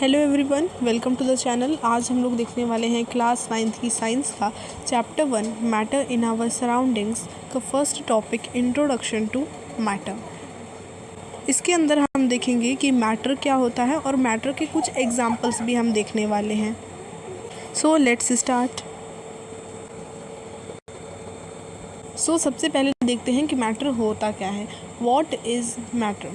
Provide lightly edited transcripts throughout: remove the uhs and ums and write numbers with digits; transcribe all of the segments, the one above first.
Hello everyone, welcome to the channel. आज हम लोग देखने वाले हैं क्लास 9th की साइंस का chapter 1 matter in our surroundings का first topic introduction to matter. इसके अंदर हम देखेंगे कि मैटर क्या होता है और मैटर के कुछ एग्जांपल्स भी हम देखने वाले हैं। So let's start. सबसे पहले देखते हैं कि मैटर होता क्या है। What is matter?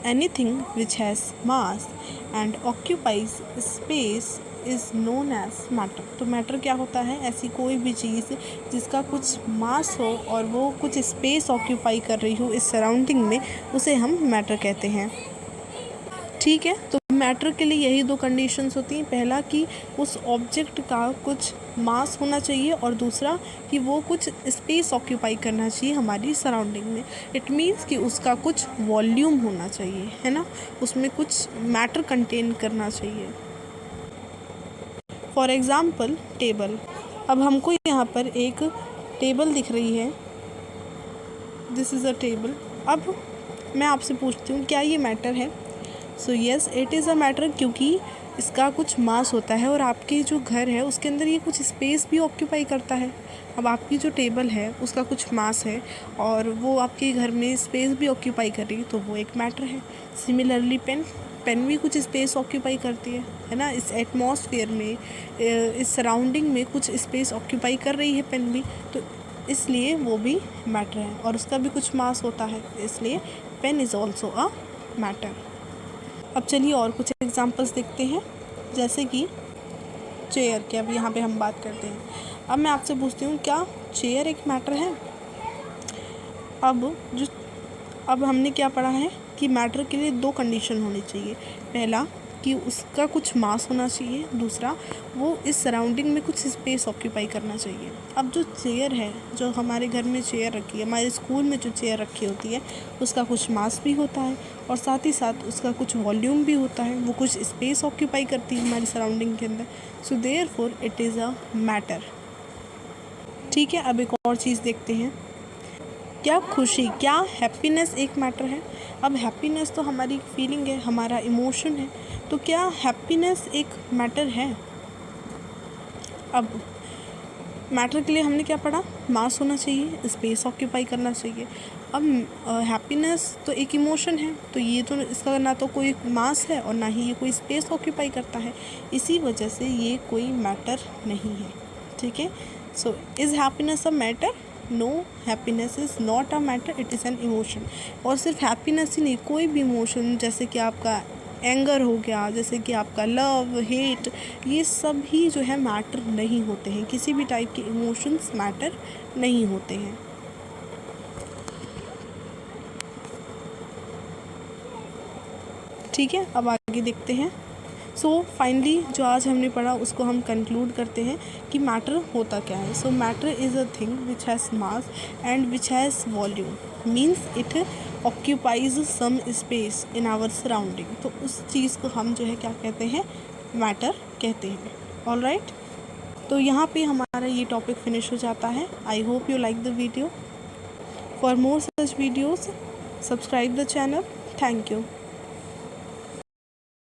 Anything which has mass and occupies space is known as matter. तो मैटर क्या होता है? ऐसी कोई भी चीज़ जिसका कुछ मास हो और वो कुछ स्पेस ऑक्यूपाई कर रही हो इस सराउंडिंग में, उसे हम मैटर कहते हैं। ठीक है, तो मैटर के लिए यही दो कंडीशंस होती हैं। पहला कि उस ऑब्जेक्ट का कुछ मास होना चाहिए और दूसरा कि वो कुछ स्पेस ऑक्यूपाई करना चाहिए हमारी सराउंडिंग में। इट मीन्स कि उसका कुछ वॉल्यूम होना चाहिए, है ना, उसमें कुछ मैटर कंटेन करना चाहिए। For example table. अब हमको यहाँ पर एक टेबल दिख रही है, दिस इज़ अ टेबल। अब मैं आपसे पूछती हूँ, क्या ये मैटर है? Yes, it is a matter, क्योंकि इसका कुछ मास होता है और आपके जो घर है उसके अंदर ये कुछ स्पेस भी ऑक्यूपाई करता है। अब आपकी जो टेबल है उसका कुछ मास है और वो आपके घर में स्पेस भी ऑक्यूपाई कर रही है, तो वो एक मैटर है। सिमिलरली पेन भी कुछ स्पेस ऑक्यूपाई करती है ना। इस एटमॉस्फेयर में, इस सराउंडिंग में कुछ स्पेस ऑक्यूपाई कर रही है पेन भी, तो इसलिए वो भी मैटर है और उसका भी कुछ मास होता है, इसलिए pen is also a matter. अब चलिए और कुछ एग्जांपल्स देखते हैं, जैसे कि चेयर की। अब यहाँ पे हम बात करते हैं। अब मैं आपसे पूछती हूँ, क्या चेयर एक मैटर है? अब हमने क्या पढ़ा है कि मैटर के लिए दो कंडीशन होनी चाहिए। पहला कि उसका कुछ मास होना चाहिए, दूसरा वो इस सराउंडिंग में कुछ स्पेस ऑक्यूपाई करना चाहिए। अब जो चेयर है, जो हमारे घर में चेयर रखी है, हमारे स्कूल में जो चेयर रखी होती है, उसका कुछ मास भी होता है और साथ ही साथ उसका कुछ वॉल्यूम भी होता है, वो कुछ स्पेस ऑक्यूपाई करती है हमारी सराउंडिंग के अंदर। So therefore it is a matter. ठीक है, अब एक और चीज़ देखते हैं। क्या खुशी, क्या हैप्पीनेस एक मैटर है? अब हैप्पीनेस तो हमारी फीलिंग है, हमारा इमोशन है, तो क्या हैप्पीनेस एक मैटर है? अब मैटर के लिए हमने क्या पढ़ा? मास होना चाहिए, स्पेस ऑक्यूपाई करना चाहिए। अब हैप्पीनेस तो एक इमोशन है, तो ये तो इसका ना तो कोई मास है और ना ही ये कोई स्पेस ऑक्यूपाई करता है, इसी वजह से ये कोई मैटर नहीं है। ठीक है, so is happiness a matter? No, happiness is not a matter, it is an emotion. और सिर्फ हैप्पीनेस ही नहीं, कोई भी इमोशन, जैसे कि आपका एंगर हो गया, जैसे कि आपका लव, हेट, ये सब ही जो है मैटर नहीं होते हैं। किसी भी टाइप के इमोशंस मैटर नहीं होते हैं। ठीक है, अब आगे देखते हैं। फाइनली जो आज हमने पढ़ा उसको हम कंक्लूड करते हैं कि मैटर होता क्या है। Matter is a thing which has mass and which has volume, means it occupies some space in our surrounding. तो उस चीज़ को हम जो है क्या कहते हैं? मैटर कहते हैं। ऑल राइट, तो यहाँ पे हमारा ये टॉपिक फिनिश हो जाता है। I hope you like the video. For more such videos subscribe the channel. Thank you.